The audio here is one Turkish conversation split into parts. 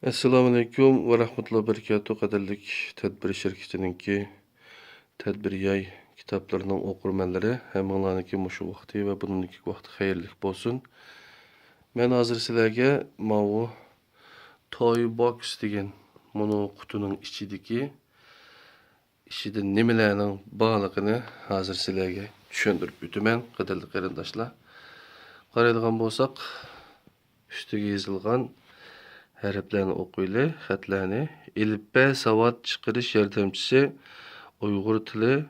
Assalamu alaikum ve rahmetullahi ve berekatuhu. Qadirlik tedbir şirketininki tedbir yay kitaplarının okurmenleri hem onlarınki muşu vakti ve bununki vakti hayırlık bolsun. Men hazır sizlerge mavu Toy Box degan bunu kutunun içideki nimelerinin bağlılığını hazır sizlerge düşündürüp ütümen qadirlik qarindaşlar. Qaraydigan bolsak üstüge yazılgan harflerini okuyla, xatlarni elifbe savat çıkarış yardımcısı, Uygur tili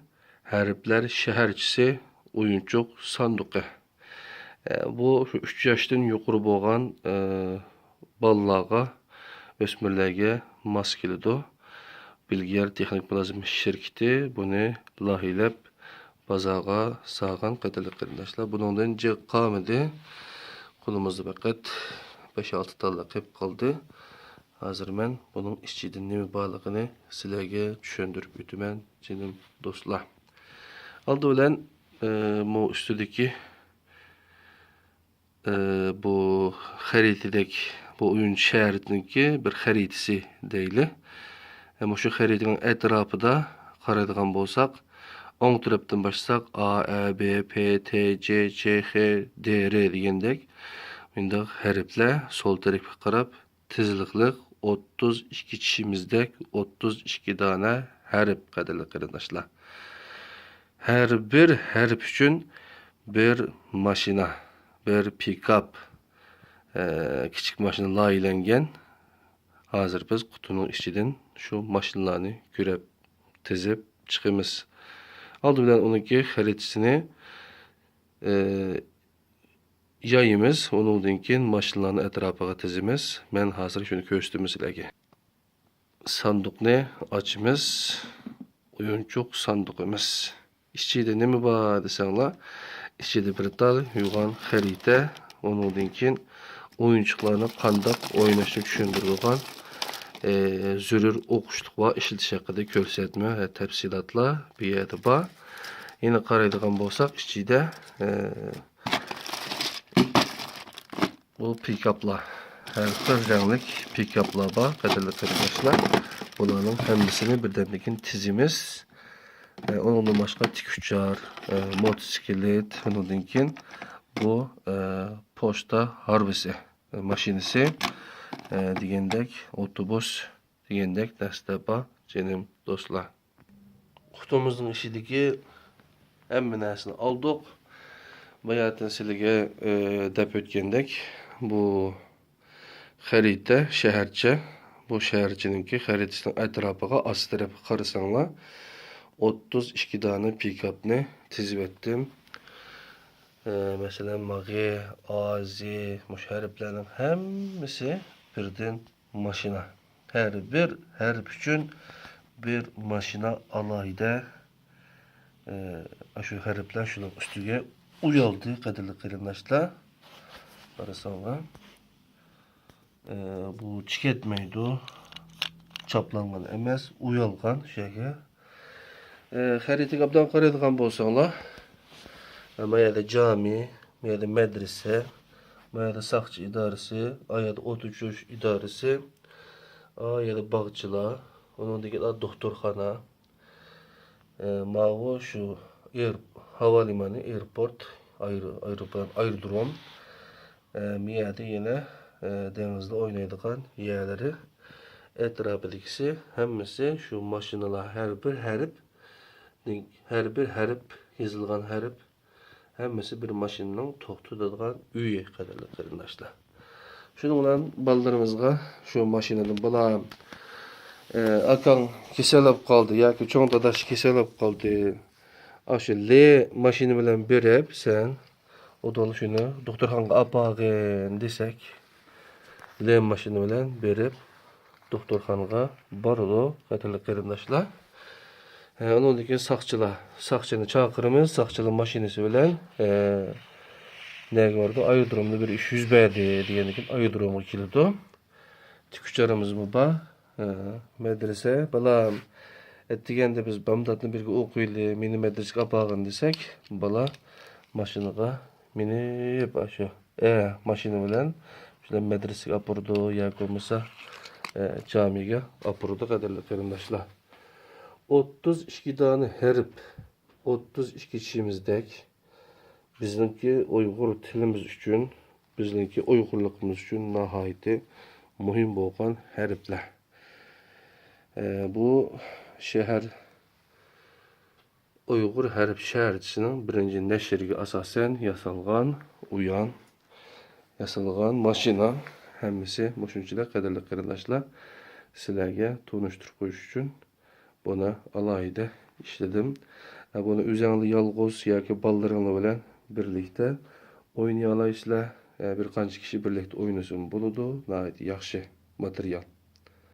harfler şehirçisi, oyuncuk sanduqı. Bu 3 yaşdan yuqori bo'lgan balalarga, o'smirlarga mos keladi. Bilgiyer Texnik Plazma şirketi bunu lahilab bozorga sağgan qadirli qarindoshlar. Buningdan qolmadi. Qo'limizda faqat 5-6 talla qilib qoldi. Hazır men bunun içinden nima borligini sizlarga tushuntirib o'taman, jinim do'stlar. Aldı bilan bu üstüdeki bu haritadagi bu oyun şəhəriniki bir xəritəsi deyli. Ama şu xəritənin ətrafında qaraydigan bolsaq, o'ng tarafdan başlasaq A, E, B, P, T, C, Ç, X, D, R degandek bundaq hərflər sol tarafga qarab tizliklik 32 kişimizdek 32 tane hərf qadirli qarindoshlar. Her bir hərf üçün bir maşina, bir pick-up, küçük maşina layihəlengen. Hazır biz kutunun içinden şu maşinlarını görüp tizip çıkımız. Aldı bilen onunki xəritəsini yayımız, onundan keyin maşinlarni ətrafıga tizimiz. Men hazır şunu göstərdim sizlərə. Sanduqni açımız, oyuncuk sanduqımız. İçində nima var desənglar, içində bir tal yuğan xəritə, onundan keyin oyuncuklarni qandaq oynaşını düşündürülən zürür oquşluq va işletiş haqqında ko'rsatma va tafsilotlar bu yerda bor. Yine qaraydigan bolsaq, içində bu pick-uplar, her bir rənglik pick-uplar var, qadirli qarindoshlar. Bunların hamısını birdəmlikin tizimiz. Onundan başqa tikuchar, motosiklet, onundan keyin bu poçta harbisi maşinisi degandek, otobus degandek narsa bor, jinim do'stlar. Qutumuzning ichidagi hamma narsani oldik. Bayatın sizlarga deb o'tgandek, bu xarita shaharcha, bu shaharchininki xaritasının etrafıga asl tarafı qarasanglar 32 tane pick-up'ni tizib etdim. Mesela Magi, Azi, müşəriflərin hamısı birden maşina. Her bir hərf üçün bir maşina alayda şu hərflər şunun üstüge uyaldı qadirli qarindoshlar. Qarasanglar bu chiketmaydi, chaplangan emas, uyalgan şeyga. Xaritaga obdan qaraydigan bolsanglar, bu yerda cami, bu yerda medrese, bu yerda saqchi idorasi, bu yerda o't o'chirish idorasi, bu yerda bog'chilar, undan keyin doktorxona, mana şu havalimani, airport, aerodrom, bu yerda yana dengizde oynaydigan yerleri, etrafıdakisi hammasi şu maşinalar, her bir hərf yazılgan hərf hammasi bir maşinanın to'xtatadigan uyi qadirli qarindoshlar. Shuning bilan balalarımızga şu maşinadan balam akang keselib qoldi yoki cho'ng dadash keselib qoldi. Ashu le mashina bilan berib sen odol shuni doktorxonaga apag'in desak, le mashina bilan berib doktorxonaga boradi qadirli qarindoshlar. Ondan keyin saqchini chaqiramiz, saqchilar mashinasi bilan nega bordi? Aerodromda bir ish yuz berdi degandan keyin aerodromga keldi. Tikucharimiz bu bor. Medrese balam deganda biz bamdatni birga o'qiyli, meni medresaga apag'in desak, bala mashinaga minib shu mashina bilan shular medresaga apurdi yoki bo'lmasa camiga apurdu qadarli qarindoshlar. 32 tane herif, 32 kişimizdek bizimki Uygur tilimiz üçün, bizimki Uygurluğumuz üçün nahayeti muhim bolgan herifler. Bu şehir Uygur herif şehircisinin birinci neşirge asasen yasalgan, uyan, yasalgan maşina hemmisi muşunçiler qadarli qarindoshlar sizlarga tanıştırıp koyuş üçün buna alayda işledim. Bunu üzerinde yalğız yoki ballarınla bilen birlikte oynayalaysizlar. Bir qancha kishi birlikte oynasin buludu. Yaxshi material.